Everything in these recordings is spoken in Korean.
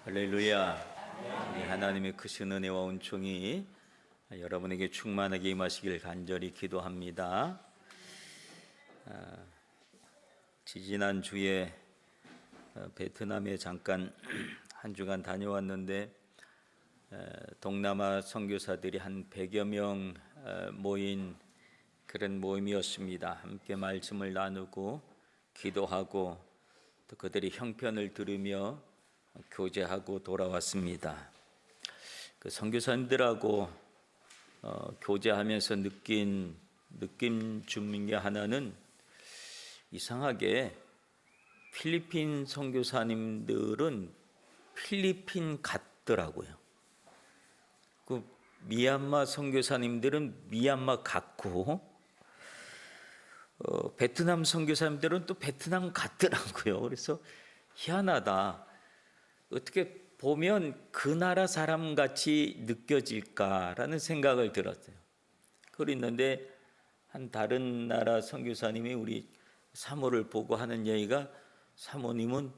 할렐루야. 우리 하나님의 크신 은혜와 은총이 여러분에게 충만하게 임하시길 간절히 기도합니다. 지지난 주에 베트남에 잠깐 한 주간 다녀왔는데 동남아 선교사들이 한 100여 명 모인 그런 모임이었습니다. 함께 말씀을 나누고 기도하고 또 그들이 형편을 들으며 교제하고 돌아왔습니다. 그 선교사님들하고 교제하면서 느낌 중에 하나는 이상하게 필리핀 선교사님들은 필리핀 같더라고요. 그 미얀마 선교사님들은 미얀마 같고 베트남 선교사님들은 또 베트남 같더라고요. 그래서 희한하다. 어떻게 보면 그 나라 사람 같이 느껴질까라는 생각을 들었어요. 그랬는데 한 다른 나라 선교사님이 우리 사모를 보고 하는 얘기가, 사모님은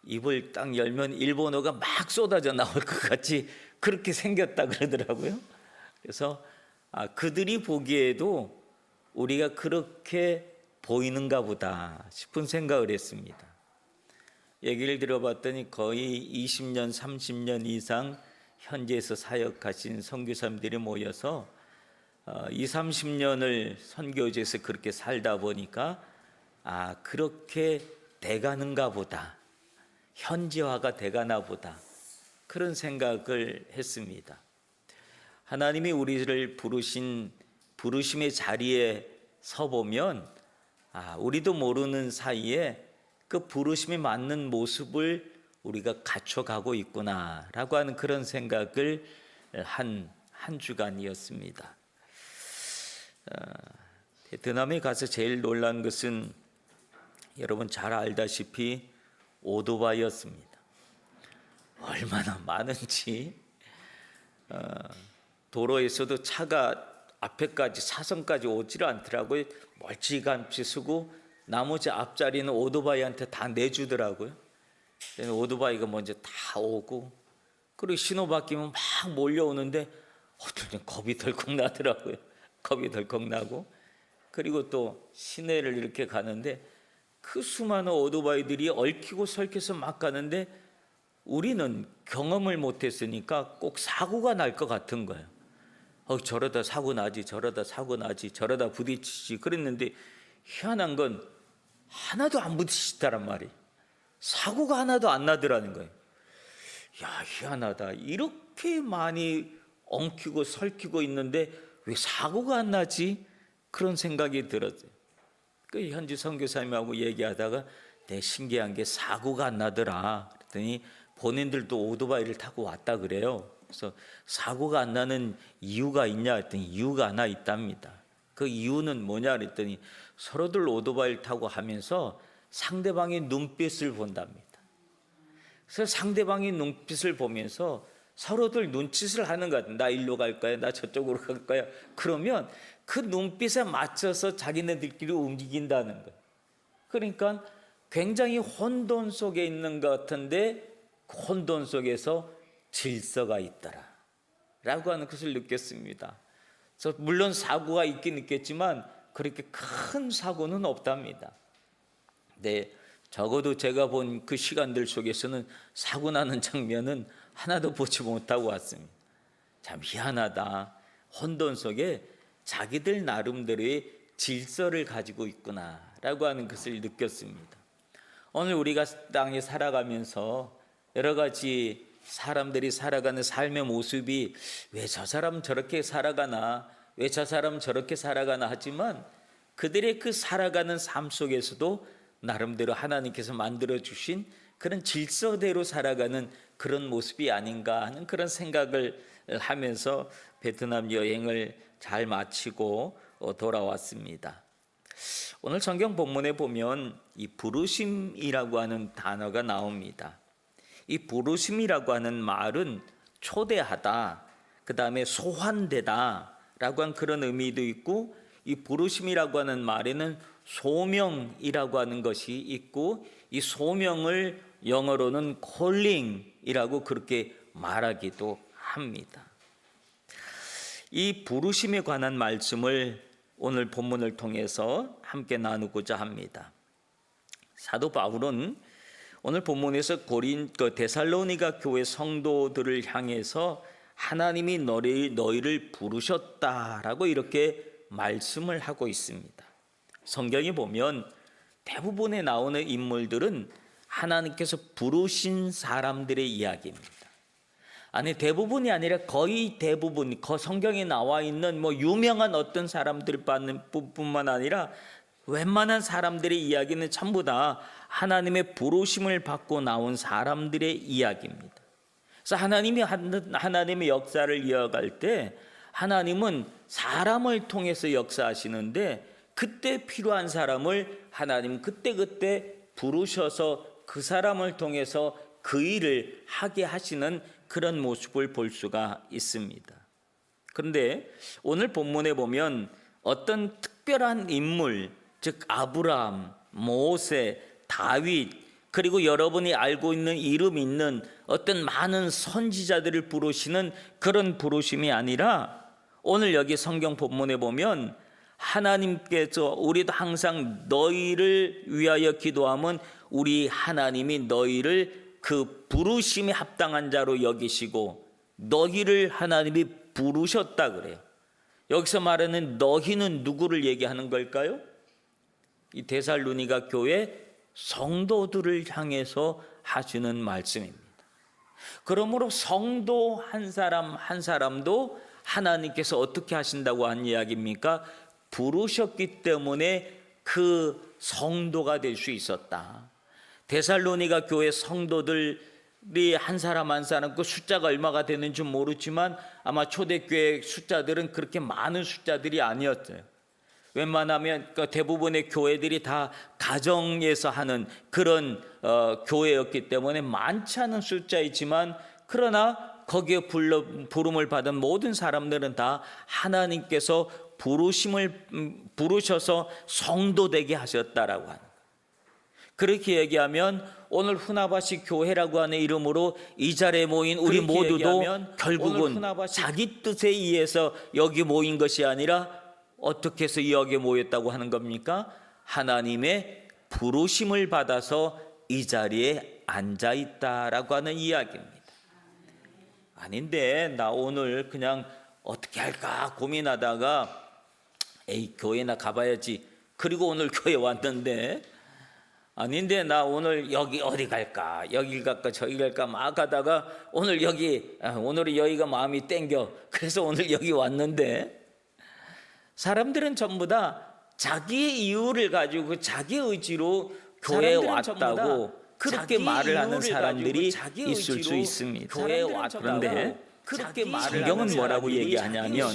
입을 딱 열면 일본어가 막 쏟아져 나올 것 같이 그렇게 생겼다 그러더라고요. 그래서 그들이 보기에도 우리가 그렇게 보이는가 보다 싶은 생각을 했습니다. 얘기를 들어봤더니 거의 20년, 30년 이상 현지에서 사역하신 선교사님들이 모여서 20, 30년을 선교지에서 그렇게 살다 보니까 그렇게 돼가는가 보다, 현지화가 돼가나 보다, 그런 생각을 했습니다. 하나님이 우리를 부르신 부르심의 자리에 서보면 우리도 모르는 사이에 그 부르심에 맞는 모습을 우리가 갖춰가고 있구나라고 하는 그런 생각을 한 주간이었습니다. 베트남에 가서 제일 놀란 것은 여러분 잘 알다시피 오토바이였습니다. 얼마나 많은지 도로에서도 차가 앞에까지 사선까지 오지를 않더라고요. 멀찌감치 쓰고 나머지 앞자리는 오토바이한테 다 내주더라고요. 오토바이가 먼저 다 오고, 그리고 신호 바뀌면 막 몰려오는데 어떨 땐 겁이 덜컥 나더라고요. 겁이 덜컥 나고, 그리고 또 시내를 이렇게 가는데 그 수많은 오토바이들이 얽히고 설켜서 막 가는데 우리는 경험을 못했으니까 꼭 사고가 날 것 같은 거예요. 저러다 사고 나지, 저러다 사고 나지, 저러다 부딪히지 그랬는데 희한한 건 하나도 안 부딪히더란 말이에요. 사고가 하나도 안 나더라는 거예요. 희한하다. 이렇게 많이 엉키고 설키고 있는데 왜 사고가 안 나지? 그런 생각이 들었어요. 그 현지 선교사님하고 얘기하다가 되게 신기한 게 사고가 안 나더라. 그랬더니 본인들도 오토바이를 타고 왔다 그래요. 그래서 사고가 안 나는 이유가 있냐 했더니 이유가 하나 있답니다. 그 이유는 뭐냐 그랬더니 서로들 오토바이를 타고 하면서 상대방의 눈빛을 본답니다. 그래서 상대방의 눈빛을 보면서 서로들 눈짓을 하는 것 같아요. 나 일로 갈 거야, 나 저쪽으로 갈 거야. 그러면 그 눈빛에 맞춰서 자기네들끼리 움직인다는 거예요. 그러니까 굉장히 혼돈 속에 있는 것 같은데 그 혼돈 속에서 질서가 있더라 라고 하는 것을 느꼈습니다. 그래서 물론 사고가 있긴 있겠지만 그렇게 큰 사고는 없답니다. 네, 적어도 제가 본 그 시간들 속에서는 사고 나는 장면은 하나도 보지 못하고 왔습니다. 참 희한하다. 혼돈 속에 자기들 나름대로의 질서를 가지고 있구나라고 하는 것을 느꼈습니다. 오늘 우리가 땅에 살아가면서 여러 가지 사람들이 살아가는 삶의 모습이 왜 저 사람 저렇게 살아가나, 왜 저 사람 저렇게 살아가나 하지만 그들의 그 살아가는 삶 속에서도 나름대로 하나님께서 만들어주신 그런 질서대로 살아가는 그런 모습이 아닌가 하는 그런 생각을 하면서 베트남 여행을 잘 마치고 돌아왔습니다. 오늘 성경 본문에 보면 이 부르심이라고 하는 단어가 나옵니다. 이 부르심이라고 하는 말은 초대하다, 그 다음에 소환되다 라고 한 그런 의미도 있고, 이 부르심이라고 하는 말에는 소명이라고 하는 것이 있고, 이 소명을 영어로는 calling이라고 그렇게 말하기도 합니다. 이 부르심에 관한 말씀을 오늘 본문을 통해서 함께 나누고자 합니다. 사도 바울은 오늘 본문에서 데살로니가 교회 성도들을 향해서 하나님이 너희를 부르셨다라고 이렇게 말씀을 하고 있습니다. 성경에 보면 대부분에 나오는 인물들은 하나님께서 부르신 사람들의 이야기입니다. 아니, 대부분이 아니라 거의 대부분, 성경에 나와 있는 유명한 어떤 사람들 뿐만 아니라 웬만한 사람들의 이야기는 전부 다 하나님의 부르심을 받고 나온 사람들의 이야기입니다. 그래서 하나님의 역사를 이어갈 때 하나님은 사람을 통해서 역사하시는데, 그때 필요한 사람을 하나님 그때 부르셔서 그 사람을 통해서 그 일을 하게 하시는 그런 모습을 볼 수가 있습니다. 그런데 오늘 본문에 보면 어떤 특별한 인물, 즉 아브라함, 모세, 다윗, 그리고 여러분이 알고 있는 이름 있는 어떤 많은 선지자들을 부르시는 그런 부르심이 아니라, 오늘 여기 성경 본문에 보면 하나님께서, 우리도 항상 너희를 위하여 기도하면 우리 하나님이 너희를 그 부르심에 합당한 자로 여기시고 너희를 하나님이 부르셨다 그래요. 여기서 말하는 너희는 누구를 얘기하는 걸까요? 이 데살로니가 교회 성도들을 향해서 하시는 말씀입니다. 그러므로 성도 한 사람 한 사람도 하나님께서 어떻게 하신다고 한 이야기입니까? 부르셨기 때문에 그 성도가 될 수 있었다. 데살로니가 교회 성도들이 한 사람 한 사람, 그 숫자가 얼마가 되는지 모르지만 아마 초대교회 숫자들은 그렇게 많은 숫자들이 아니었어요. 웬만하면 대부분의 교회들이 다 가정에서 하는 그런 교회였기 때문에 많지 않은 숫자이지만, 그러나 거기에 부름을 받은 모든 사람들은 다 하나님께서 부르셔서 성도 되게 하셨다라고 하는 거예요. 그렇게 얘기하면 오늘 후나바시 교회라고 하는 이름으로 이 자리에 모인 우리 모두도 결국은 자기 뜻에 의해서 여기 모인 것이 아니라 어떻게 해서 여기에 모였다고 하는 겁니까? 하나님의 부르심을 받아서 이 자리에 앉아 있다라고 하는 이야기입니다. 아닌데 나 오늘 그냥 어떻게 할까 고민하다가 에이 교회나 가봐야지, 그리고 오늘 교회 왔는데, 아닌데 나 오늘 여기 어디 갈까, 여길 갈까 저기 갈까 막 하다가 오늘은 여기가 마음이 땡겨, 그래서 오늘 여기 왔는데, 사람들은 전부 다 자기의 이유를 가지고 자기 의지로 교회에 왔다고 그렇게 말을 하는 사람들이 있을 수 있습니다. 교회에 왔는데 그렇게 성경은 뭐라고 얘기하냐면,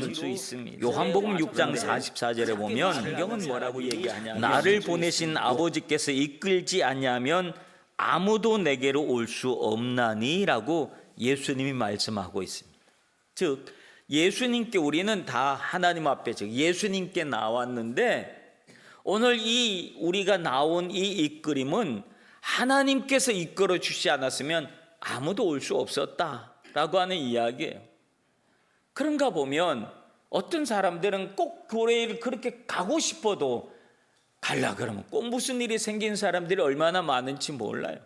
요한복음 6장 44절에 보면 성경은 뭐라고 얘기하냐면, 나를 보내신 아버지께서 이끌지 아니하면 아무도 내게로 올 수 없나니라고 예수님이 말씀하고 있습니다. 즉 예수님께 우리는 다 하나님 앞에, 즉 예수님께 나왔는데, 오늘 우리가 나온 이 이끌림은 하나님께서 이끌어 주시지 않았으면 아무도 올 수 없었다라고 하는 이야기예요. 그런가 보면 어떤 사람들은 꼭 교회를 그렇게 가고 싶어도 갈라 그러면 꼭 무슨 일이 생긴 사람들이 얼마나 많은지 몰라요.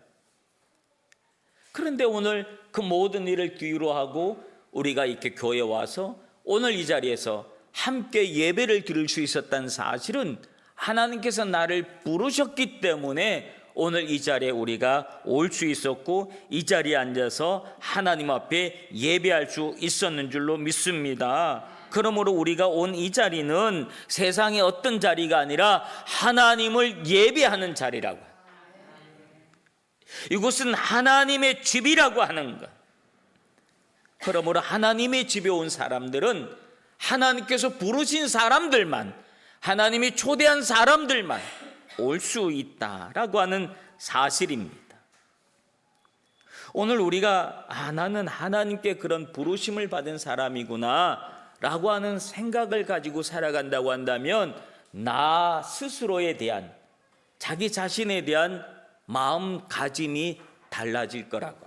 그런데 오늘 그 모든 일을 뒤로 하고 우리가 이렇게 교회에 와서 오늘 이 자리에서 함께 예배를 드릴 수 있었다는 사실은 하나님께서 나를 부르셨기 때문에 오늘 이 자리에 우리가 올 수 있었고, 이 자리에 앉아서 하나님 앞에 예배할 수 있었는 줄로 믿습니다. 그러므로 우리가 온 이 자리는 세상의 어떤 자리가 아니라 하나님을 예배하는 자리라고, 이곳은 하나님의 집이라고 하는 것. 그러므로 하나님의 집에 온 사람들은 하나님께서 부르신 사람들만, 하나님이 초대한 사람들만 올 수 있다라고 하는 사실입니다. 오늘 우리가 나는 하나님께 그런 부르심을 받은 사람이구나 라고 하는 생각을 가지고 살아간다고 한다면, 나 스스로에 대한, 자기 자신에 대한 마음가짐이 달라질 거라고.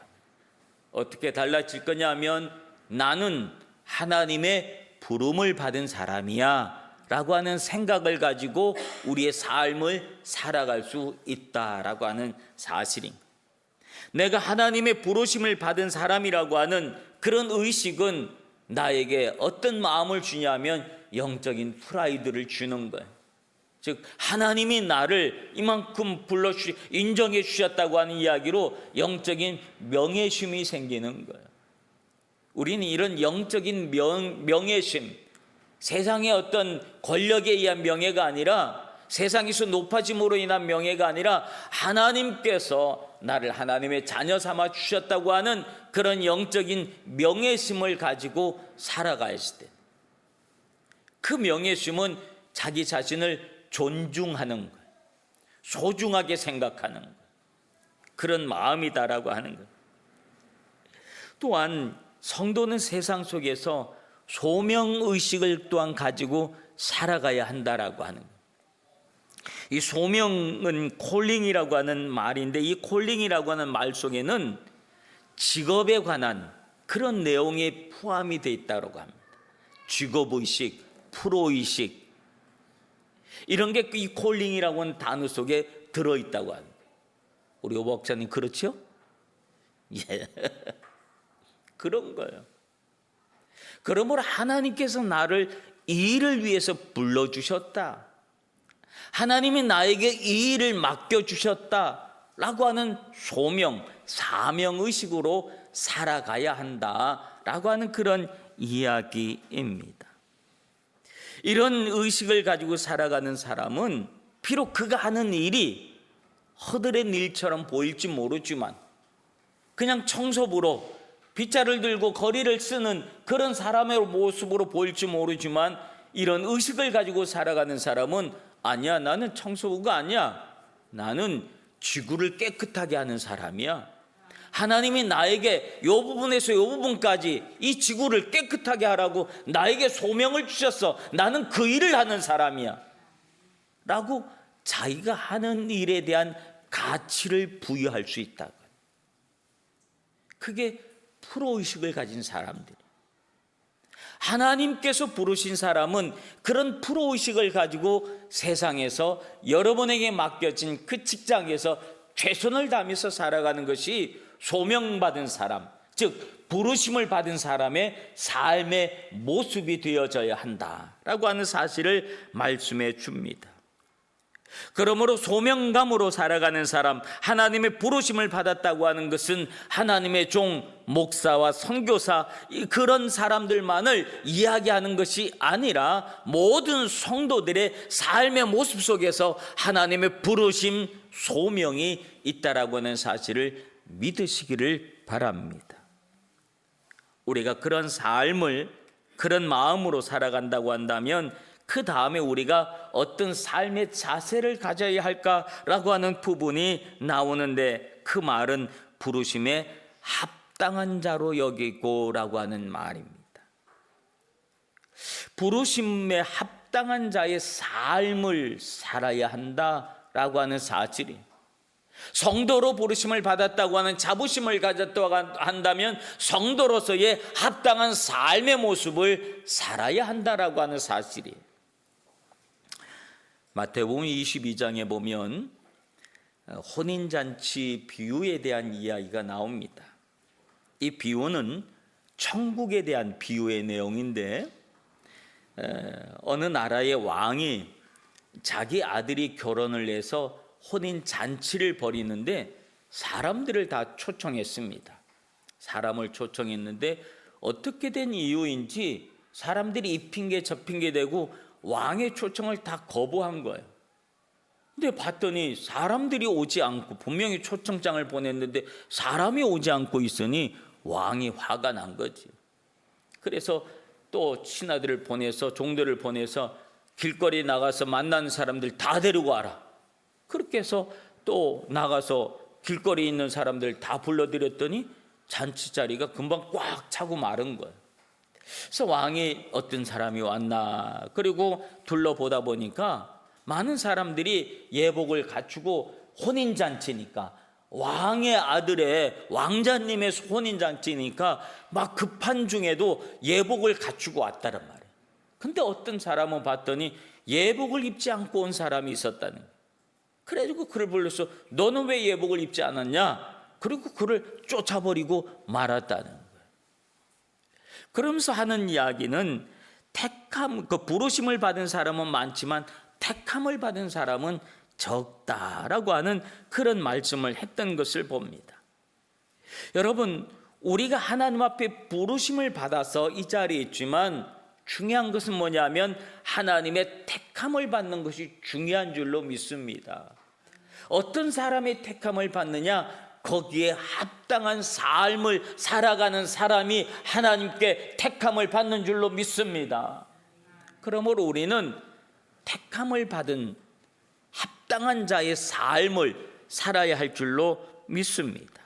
어떻게 달라질 거냐 하면 나는 하나님의 부름을 받은 사람이야 라고 하는 생각을 가지고 우리의 삶을 살아갈 수 있다라고 하는 사실인, 내가 하나님의 부르심을 받은 사람이라고 하는 그런 의식은 나에게 어떤 마음을 주냐면 영적인 프라이드를 주는 거예요. 즉 하나님이 나를 이만큼 인정해 주셨다고 하는 이야기로 영적인 명예심이 생기는 거예요. 우리는 이런 영적인 명예심, 세상의 어떤 권력에 의한 명예가 아니라, 세상에서 높아짐으로 인한 명예가 아니라 하나님께서 나를 하나님의 자녀 삼아 주셨다고 하는 그런 영적인 명예심을 가지고 살아가야지 돼. 그 명예심은 자기 자신을 존중하는 거예요. 소중하게 생각하는 거예요. 그런 마음이다라고 하는 거예요. 또한 성도는 세상 속에서 소명의식을 또한 가지고 살아가야 한다라고 하는 거예요. 이 소명은 콜링이라고 하는 말인데, 이 콜링이라고 하는 말 속에는 직업에 관한 그런 내용이 포함이 되어 있다고 합니다. 직업의식, 프로의식, 이런 게 이 콜링이라고 하는 단어 속에 들어있다고 합니다. 우리 오 목사님 그렇죠? 예. 그런 거예요. 그러므로 하나님께서 나를 이 일을 위해서 불러주셨다, 하나님이 나에게 이 일을 맡겨주셨다라고 하는 소명, 사명의식으로 살아가야 한다라고 하는 그런 이야기입니다. 이런 의식을 가지고 살아가는 사람은 비록 그가 하는 일이 허들의 일처럼 보일지 모르지만, 그냥 청소부로 빗자를 들고 거리를 쓰는 그런 사람의 모습으로 보일지 모르지만, 이런 의식을 가지고 살아가는 사람은 아니야, 나는 청소부가 아니야, 나는 지구를 깨끗하게 하는 사람이야, 하나님이 나에게 이 부분에서 이 부분까지 이 지구를 깨끗하게 하라고 나에게 소명을 주셨어, 나는 그 일을 하는 사람이야 라고 자기가 하는 일에 대한 가치를 부여할 수 있다. 그게 프로의식을 가진 사람들. 하나님께서 부르신 사람은 그런 프로의식을 가지고 세상에서 여러분에게 맡겨진 그 직장에서 최선을 다하면서 살아가는 것이 소명받은 사람, 즉 부르심을 받은 사람의 삶의 모습이 되어져야 한다라고 하는 사실을 말씀해 줍니다. 그러므로 소명감으로 살아가는 사람, 하나님의 부르심을 받았다고 하는 것은 하나님의 종, 목사와 선교사, 그런 사람들만을 이야기하는 것이 아니라 모든 성도들의 삶의 모습 속에서 하나님의 부르심, 소명이 있다라고 하는 사실을 믿으시기를 바랍니다. 우리가 그런 삶을, 그런 마음으로 살아간다고 한다면 그 다음에 우리가 어떤 삶의 자세를 가져야 할까라고 하는 부분이 나오는데, 그 말은 부르심에 합당한 자로 여기고라고 하는 말입니다. 부르심에 합당한 자의 삶을 살아야 한다라고 하는 사실이, 성도로 부르심을 받았다고 하는 자부심을 가졌다고 한다면 성도로서의 합당한 삶의 모습을 살아야 한다라고 하는 사실이에요. 마태복음 22장에 보면 혼인잔치 비유에 대한 이야기가 나옵니다. 이 비유는 천국에 대한 비유의 내용인데, 어느 나라의 왕이 자기 아들이 결혼을 해서 혼인잔치를 벌이는데 사람들을 다 초청했습니다. 사람을 초청했는데 어떻게 된 이유인지 사람들이 이 핑계 저 핑계 대고 왕의 초청을 다 거부한 거예요. 근데 봤더니 사람들이 오지 않고, 분명히 초청장을 보냈는데 사람이 오지 않고 있으니 왕이 화가 난 거지. 그래서 또 신하들을 보내서, 종들을 보내서 길거리 나가서 만나는 사람들 다 데리고 와라. 그렇게 해서 또 나가서 길거리에 있는 사람들 다 불러들였더니 잔치 자리가 금방 꽉 차고 마른 거예요. 그래서 왕이 어떤 사람이 왔나, 그리고 둘러보다 보니까 많은 사람들이 예복을 갖추고 혼인잔치니까, 왕의 아들의 왕자님의 혼인잔치니까 막 급한 중에도 예복을 갖추고 왔다란 말이에요. 근데 어떤 사람은 봤더니 예복을 입지 않고 온 사람이 있었다는 거예요. 그래가지고 그를 불러서 너는 왜 예복을 입지 않았냐? 그리고 그를 쫓아버리고 말았다는 거예요. 그러면서 하는 이야기는 택함, 그 부르심을 받은 사람은 많지만 택함을 받은 사람은 적다라고 하는 그런 말씀을 했던 것을 봅니다. 여러분, 우리가 하나님 앞에 부르심을 받아서 이 자리에 있지만 중요한 것은 뭐냐면 하나님의 택함을 받는 것이 중요한 줄로 믿습니다. 어떤 사람의 택함을 받느냐? 거기에 합당한 삶을 살아가는 사람이 하나님께 택함을 받는 줄로 믿습니다. 그러므로 우리는 택함을 받은 합당한 자의 삶을 살아야 할 줄로 믿습니다.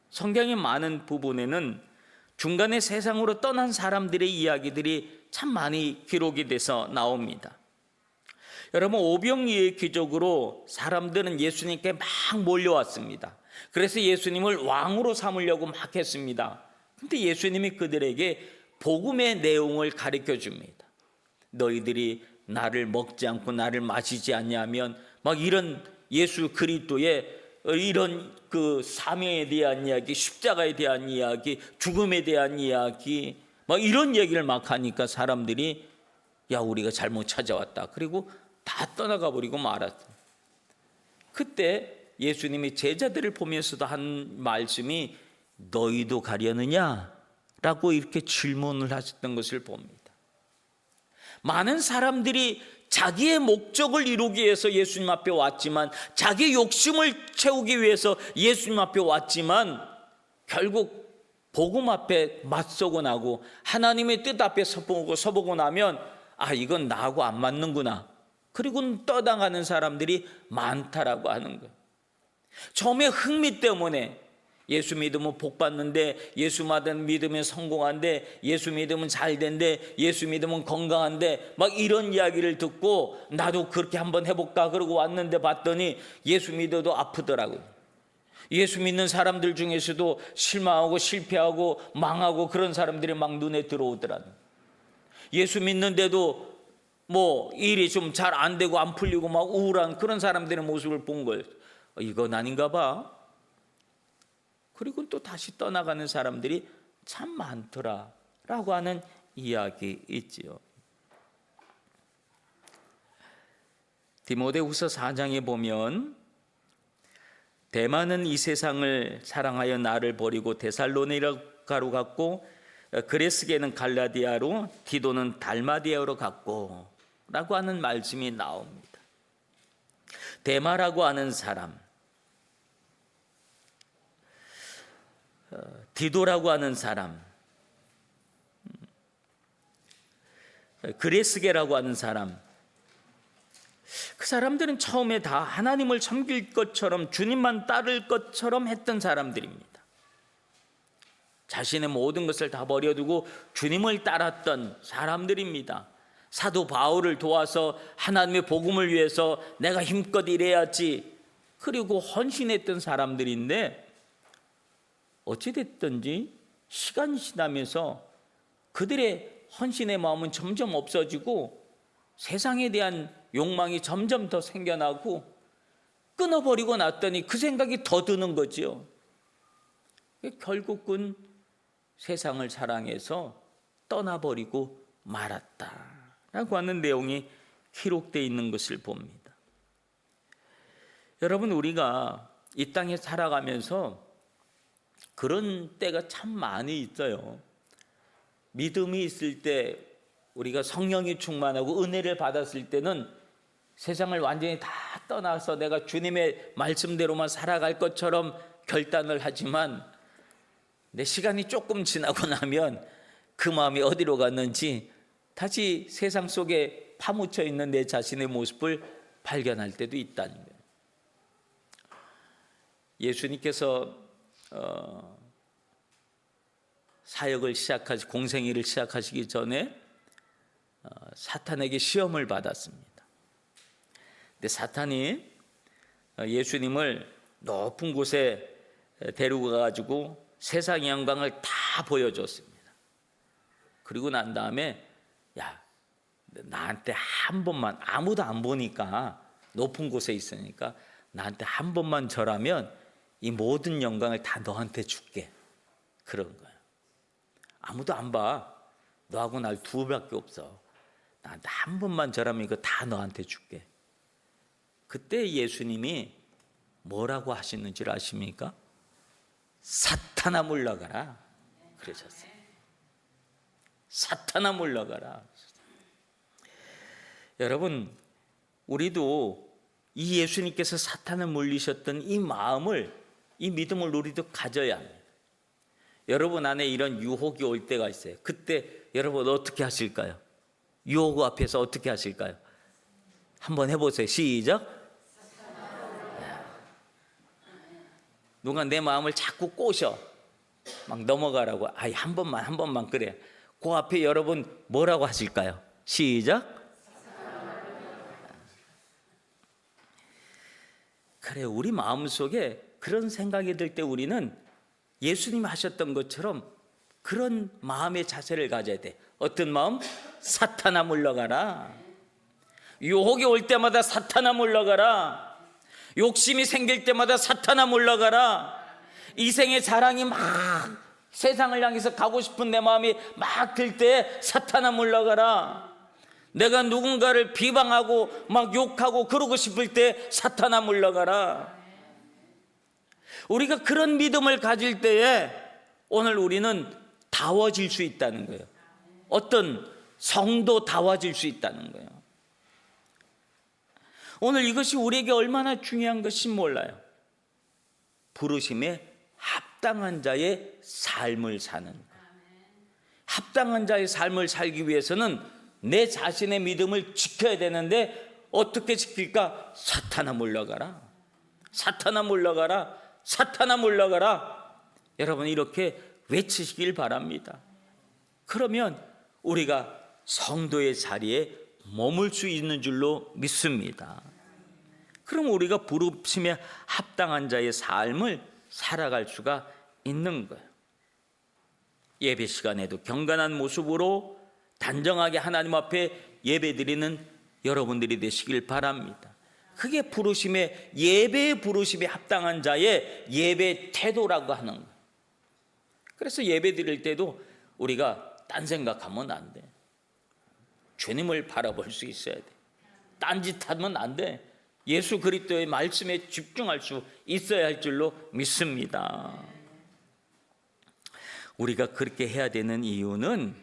성경의 많은 부분에는 중간에 세상으로 떠난 사람들의 이야기들이 참 많이 기록이 돼서 나옵니다. 여러분, 오병이의 기적으로 사람들은 예수님께 막 몰려왔습니다. 그래서 예수님을 왕으로 삼으려고 막 했습니다. 근데 예수님이 그들에게 복음의 내용을 가르쳐 줍니다. 너희들이 나를 먹지 않고 나를 마시지 않냐면, 막 이런 예수 그리스도의 이런 그 사명에 대한 이야기, 십자가에 대한 이야기, 죽음에 대한 이야기, 막 이런 얘기를 막 하니까 사람들이 야, 우리가 잘못 찾아왔다. 그리고 다 떠나가 버리고 말았다. 그때 예수님이 제자들을 보면서도 한 말씀이 너희도 가려느냐? 라고 이렇게 질문을 하셨던 것을 봅니다. 많은 사람들이 자기의 목적을 이루기 위해서 예수님 앞에 왔지만, 자기 욕심을 채우기 위해서 예수님 앞에 왔지만, 결국 복음 앞에 맞서고 나고 하나님의 뜻 앞에 서보고 나면 아, 이건 나하고 안 맞는구나. 그리고 떠나가는 사람들이 많다라고 하는 거예요. 처음에 흥미 때문에 예수 믿으면 복 받는데, 예수 믿으면 성공한데, 예수 믿으면 잘 된대, 예수 믿으면 건강한데, 막 이런 이야기를 듣고 나도 그렇게 한번 해볼까 그러고 왔는데 봤더니 예수 믿어도 아프더라고요. 예수 믿는 사람들 중에서도 실망하고 실패하고 망하고 그런 사람들이 막 눈에 들어오더라고요. 예수 믿는데도 뭐 일이 좀 잘 안 되고 안 풀리고 막 우울한 그런 사람들의 모습을 본 거예요. 이건 아닌가 봐. 그리고 또 다시 떠나가는 사람들이 참 많더라라고 하는 이야기 있지요. 디모데후서 4장에 보면 대마는 이 세상을 사랑하여 나를 버리고 데살로니가로 갔고, 그레스게는 갈라디아로, 디도는 달마디아로 갔고 라고 하는 말씀이 나옵니다. 데마라고 하는 사람, 디도라고 하는 사람, 그레스게라고 하는 사람, 그 사람들은 처음에 다 하나님을 섬길 것처럼 주님만 따를 것처럼 했던 사람들입니다. 자신의 모든 것을 다 버려두고 주님을 따랐던 사람들입니다. 사도 바울을 도와서 하나님의 복음을 위해서 내가 힘껏 일해야지, 그리고 헌신했던 사람들인데, 어찌됐든지 시간이 지나면서 그들의 헌신의 마음은 점점 없어지고 세상에 대한 욕망이 점점 더 생겨나고, 끊어버리고 났더니 그 생각이 더 드는 거죠. 결국은 세상을 사랑해서 떠나버리고 말았다라고 하는 내용이 기록되어 있는 것을 봅니다. 여러분, 우리가 이 땅에 살아가면서 그런 때가 참 많이 있어요. 믿음이 있을 때, 우리가 성령이 충만하고 은혜를 받았을 때는 세상을 완전히 다 떠나서 내가 주님의 말씀대로만 살아갈 것처럼 결단을 하지만, 내 시간이 조금 지나고 나면 그 마음이 어디로 갔는지 다시 세상 속에 파묻혀 있는 내 자신의 모습을 발견할 때도 있다는 거예요. 예수님께서 사역을 공생애를 시작하시기 전에 사탄에게 시험을 받았습니다. 근데 사탄이 예수님을 높은 곳에 데리고 가가지고 세상의 영광을 다 보여줬습니다. 그리고 난 다음에 야, 나한테 한 번만, 아무도 안 보니까 높은 곳에 있으니까 나한테 한 번만 절하면 이 모든 영광을 다 너한테 줄게. 그런 거예요. 아무도 안 봐. 너하고 날 두 밖에 없어. 나한테 한 번만 절하면 이거 다 너한테 줄게. 그때 예수님이 뭐라고 하시는지 아십니까? 사탄아 물러가라 그러셨어요. 사탄아 물러가라. 여러분, 우리도 이 예수님께서 사탄을 물리셨던 이 마음을, 이 믿음을 우리도 가져야 합니다. 여러분 안에 이런 유혹이 올 때가 있어요. 그때 여러분 어떻게 하실까요? 유혹 앞에서 어떻게 하실까요? 한번 해보세요. 시작. 누가 내 마음을 자꾸 꼬셔 막 넘어가라고, 아이 한 번만 그래. 그 앞에 여러분 뭐라고 하실까요? 시작. 그래, 우리 마음속에 그런 생각이 들 때 우리는 예수님이 하셨던 것처럼 그런 마음의 자세를 가져야 돼. 어떤 마음? 사탄아 물러가라. 유혹이 올 때마다 사탄아 물러가라. 욕심이 생길 때마다 사탄아 물러가라. 이생의 자랑이 막 세상을 향해서 가고 싶은 내 마음이 막 들 때 사탄아 물러가라. 내가 누군가를 비방하고 막 욕하고 그러고 싶을 때 사탄아 물러가라. 우리가 그런 믿음을 가질 때에 오늘 우리는 다워질 수 있다는 거예요. 어떤 성도 다워질 수 있다는 거예요. 오늘 이것이 우리에게 얼마나 중요한 것인지 몰라요. 부르심에 합당한 자의 삶을 사는 것. 합당한 자의 삶을 살기 위해서는 내 자신의 믿음을 지켜야 되는데 어떻게 지킬까? 사탄아 물러가라. 사탄아 물러가라. 사탄아 물러가라. 여러분 이렇게 외치시길 바랍니다. 그러면 우리가 성도의 자리에 머물 수 있는 줄로 믿습니다. 그럼 우리가 부르심에 합당한 자의 삶을 살아갈 수가 있는 거예요. 예배 시간에도 경건한 모습으로 단정하게 하나님 앞에 예배드리는 여러분들이 되시길 바랍니다. 그게 부르심에, 예배의 부르심에 합당한 자의 예배 태도라고 하는 거예요. 그래서 예배 드릴 때도 우리가 딴 생각하면 안 돼. 주님을 바라볼 수 있어야 돼. 딴짓하면 안 돼. 예수 그리스도의 말씀에 집중할 수 있어야 할 줄로 믿습니다. 우리가 그렇게 해야 되는 이유는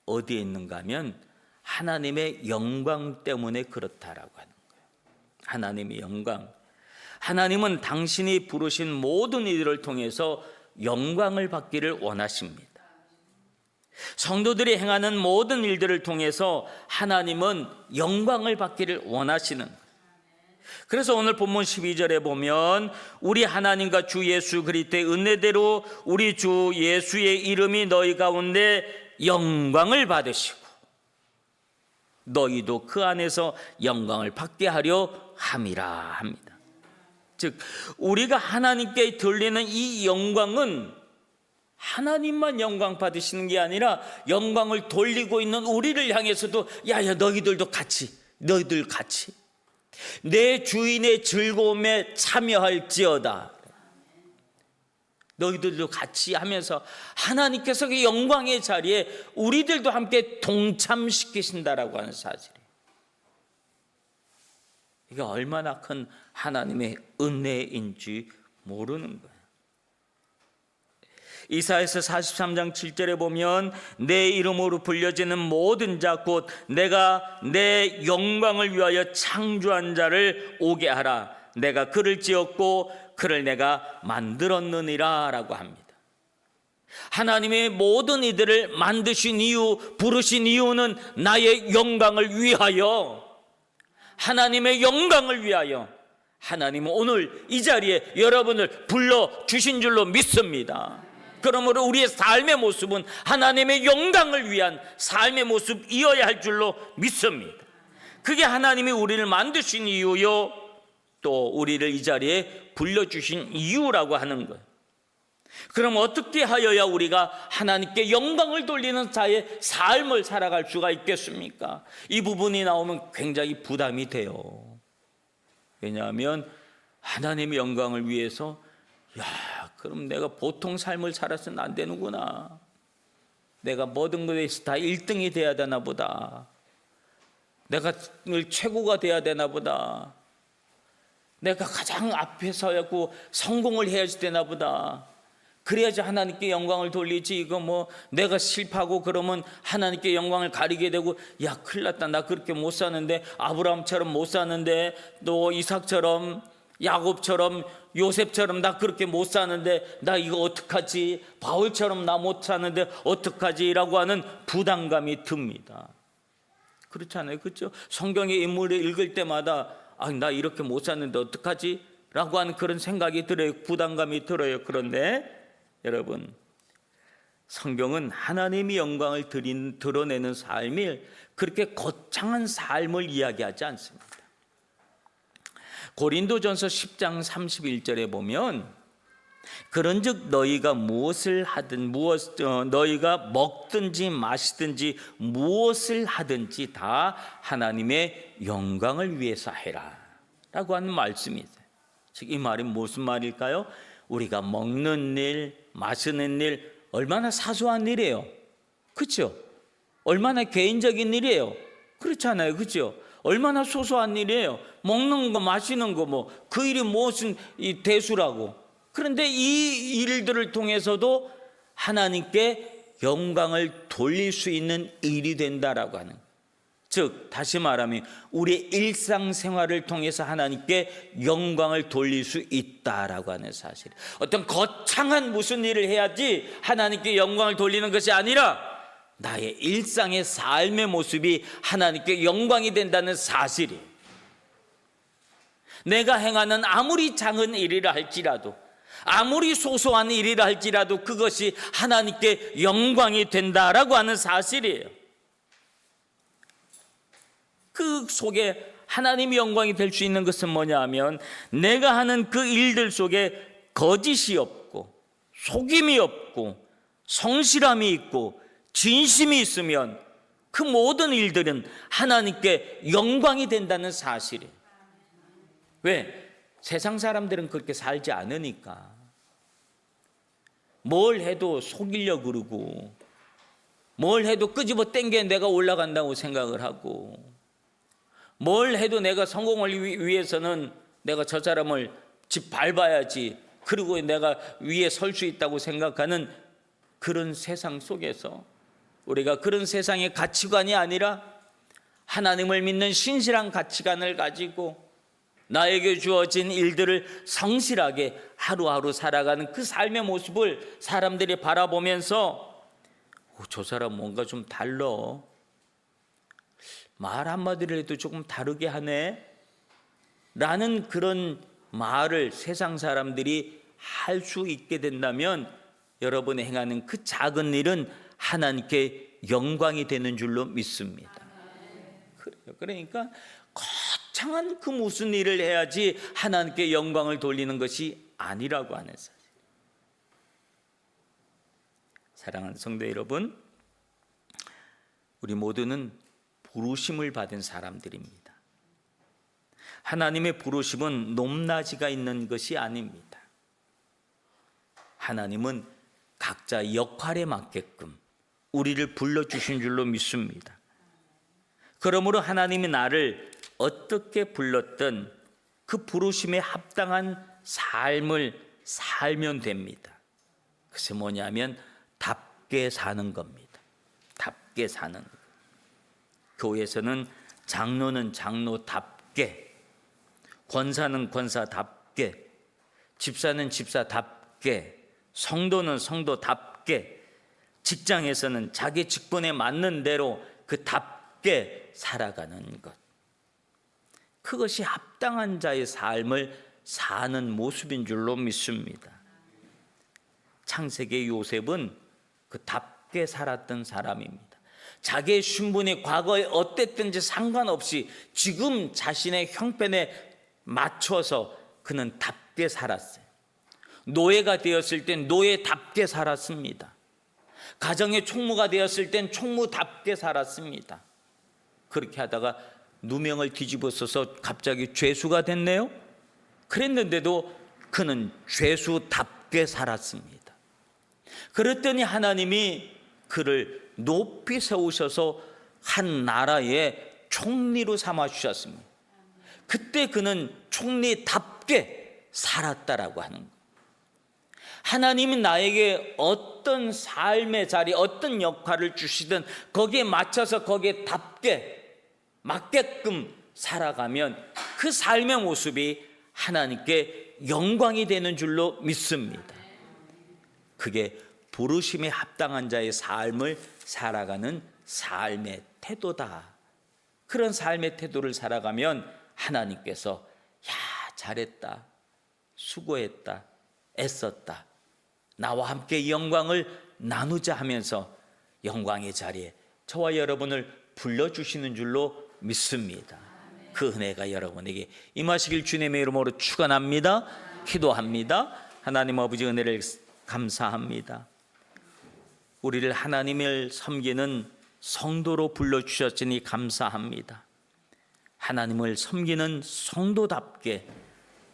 어디에 있는가 하면 하나님의 영광 때문에 그렇다라고 하는 거예요. 하나님의 영광. 하나님은 당신이 부르신 모든 이들을 통해서 영광을 받기를 원하십니다. 성도들이 행하는 모든 일들을 통해서 하나님은 영광을 받기를 원하시는 거예요. 그래서 오늘 본문 12절에 보면 우리 하나님과 주 예수 그리스도의 은혜대로 우리 주 예수의 이름이 너희 가운데 영광을 받으시고 너희도 그 안에서 영광을 받게 하려 함이라 합니다. 즉 우리가 하나님께 돌리는 이 영광은 하나님만 영광 받으시는 게 아니라 영광을 돌리고 있는 우리를 향해서도 야야 너희들도 같이, 너희들 같이 내 주인의 즐거움에 참여할지어다. 너희들도 같이 하면서 하나님께서 그 영광의 자리에 우리들도 함께 동참시키신다라고 하는 사실이에요. 이게 얼마나 큰 하나님의 은혜인지 모르는 거예요. 이사야서 43장 7절에 보면 내 이름으로 불려지는 모든 자 곧 내가 내 영광을 위하여 창조한 자를 오게 하라. 내가 그를 지었고 그를 내가 만들었느니라 라고 합니다. 하나님의 모든 이들을 만드신 이유, 부르신 이유는 나의 영광을 위하여, 하나님의 영광을 위하여 하나님은 오늘 이 자리에 여러분을 불러주신 줄로 믿습니다. 그러므로 우리의 삶의 모습은 하나님의 영광을 위한 삶의 모습이어야 할 줄로 믿습니다. 그게 하나님이 우리를 만드신 이유요, 또 우리를 이 자리에 불러주신 이유라고 하는 거예요. 그럼 어떻게 하여야 우리가 하나님께 영광을 돌리는 자의 삶을 살아갈 수가 있겠습니까? 이 부분이 나오면 굉장히 부담이 돼요. 왜냐하면 하나님의 영광을 위해서 그럼 내가 보통 삶을 살아서는 안 되는구나. 내가 모든 것에서 다 1등이 돼야 되나 보다. 내가 늘 최고가 돼야 되나 보다. 내가 가장 앞에 서고 성공을 해야지 되나 보다. 그래야지 하나님께 영광을 돌리지. 이거 뭐 내가 실패하고 그러면 하나님께 영광을 가리게 되고, 큰일 났다, 나 그렇게 못 사는데, 아브라함처럼 못 사는데, 또 이삭처럼, 야곱처럼, 요셉처럼 나 그렇게 못 사는데 나 이거 어떡하지? 바울처럼 나 못 사는데 어떡하지? 라고 하는 부담감이 듭니다. 그렇잖아요, 그렇죠? 성경의 인물을 읽을 때마다 나 이렇게 못 사는데 어떡하지? 라고 하는 그런 생각이 들어요. 부담감이 들어요. 그런데 여러분, 성경은 하나님의 영광을 드러내는 삶을, 그렇게 거창한 삶을 이야기하지 않습니다. 고린도전서 10장 31절에 보면, 그런즉 너희가 무엇을 하든 너희가 먹든지 마시든지 무엇을 하든지 다 하나님의 영광을 위해서 해라 라고 하는 말씀이 있어요. 즉 이 말이 무슨 말일까요? 우리가 먹는 일, 마시는 일 얼마나 사소한 일이에요. 그렇죠? 얼마나 개인적인 일이에요. 그렇잖아요, 그렇죠? 얼마나 소소한 일이에요. 먹는 거, 마시는 거, 그 일이 무슨 이 대수라고. 그런데 이 일들을 통해서도 하나님께 영광을 돌릴 수 있는 일이 된다라고 하는, 즉 다시 말하면 우리의 일상생활을 통해서 하나님께 영광을 돌릴 수 있다라고 하는 사실. 어떤 거창한 무슨 일을 해야지 하나님께 영광을 돌리는 것이 아니라 나의 일상의 삶의 모습이 하나님께 영광이 된다는 사실이, 내가 행하는 아무리 작은 일이라 할지라도, 아무리 소소한 일이라 할지라도 그것이 하나님께 영광이 된다라고 하는 사실이에요. 그 속에 하나님의 영광이 될 수 있는 것은 뭐냐 하면, 내가 하는 그 일들 속에 거짓이 없고 속임이 없고 성실함이 있고 진심이 있으면 그 모든 일들은 하나님께 영광이 된다는 사실이에요. 왜? 세상 사람들은 그렇게 살지 않으니까. 뭘 해도 속이려고 그러고, 뭘 해도 끄집어 땡겨 내가 올라간다고 생각을 하고, 뭘 해도 내가 성공을 위해서는 내가 저 사람을 밟아야지, 그리고 내가 위에 설 수 있다고 생각하는 그런 세상 속에서 우리가 그런 세상의 가치관이 아니라 하나님을 믿는 신실한 가치관을 가지고 나에게 주어진 일들을 성실하게 하루하루 살아가는 그 삶의 모습을 사람들이 바라보면서 저 사람 뭔가 좀 달라, 말 한마디를 해도 조금 다르게 하네 라는 그런 말을 세상 사람들이 할 수 있게 된다면 여러분이 행하는 그 작은 일은 하나님께 영광이 되는 줄로 믿습니다. 그러니까 거창한 그 무슨 일을 해야지 하나님께 영광을 돌리는 것이 아니라고 하는 사실. 사랑하는 성도 여러분, 우리 모두는 부르심을 받은 사람들입니다. 하나님의 부르심은 높낮이가 있는 것이 아닙니다. 하나님은 각자 역할에 맞게끔 우리를 불러주신 줄로 믿습니다. 그러므로 하나님이 나를 어떻게 불렀든 그 부르심에 합당한 삶을 살면 됩니다. 그것이 뭐냐면 답게 사는 겁니다. 답게 사는 것. 교회에서는 장로는 장로답게, 권사는 권사답게, 집사는 집사답게, 성도는 성도답게, 직장에서는 자기 직분에 맞는 대로 그 답게 살아가는 것, 그것이 합당한 자의 삶을 사는 모습인 줄로 믿습니다. 창세기의 요셉은 그 답게 살았던 사람입니다. 자기의 신분이 과거에 어땠든지 상관없이 지금 자신의 형편에 맞춰서 그는 답게 살았어요. 노예가 되었을 땐 노예답게 살았습니다. 가정의 총무가 되었을 땐 총무답게 살았습니다. 그렇게 하다가 누명을 뒤집어 써서 갑자기 죄수가 됐네요. 그랬는데도 그는 죄수답게 살았습니다. 그랬더니 하나님이 그를 높이 세우셔서 한 나라의 총리로 삼아 주셨습니다. 그때 그는 총리답게 살았다라고 하는 거예요. 하나님이 나에게 어떤 삶의 자리, 어떤 역할을 주시든 거기에 맞춰서 거기에 답게 맞게끔 살아가면 그 삶의 모습이 하나님께 영광이 되는 줄로 믿습니다. 그게 부르심에 합당한 자의 삶을 살아가는 삶의 태도다. 그런 삶의 태도를 살아가면 하나님께서 야, 잘했다, 수고했다, 애썼다, 나와 함께 이 영광을 나누자 하면서 영광의 자리에 저와 여러분을 불러주시는 줄로 믿습니다. 그 은혜가 여러분에게 임하시길 주님의 이름으로 축원합니다. 기도합니다. 하나님 아버지 은혜를 감사합니다. 우리를 하나님을 섬기는 성도로 불러주셨으니 감사합니다. 하나님을 섬기는 성도답게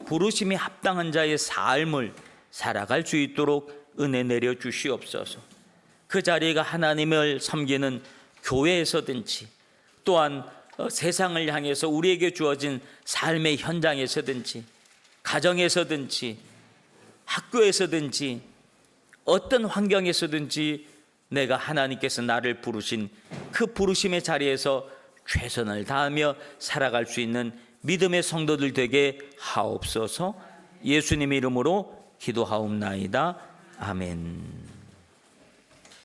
부르심이 합당한 자의 삶을 살아갈 수 있도록 은혜 내려 주시옵소서. 그 자리가 하나님을 섬기는 교회에서든지 또한 세상을 향해서 우리에게 주어진 삶의 현장에서든지 가정에서든지 학교에서든지 어떤 환경에서든지 내가 하나님께서 나를 부르신 그 부르심의 자리에서 최선을 다하며 살아갈 수 있는 믿음의 성도들 되게 하옵소서. 예수님의 이름으로 기도하옵나이다. 아멘.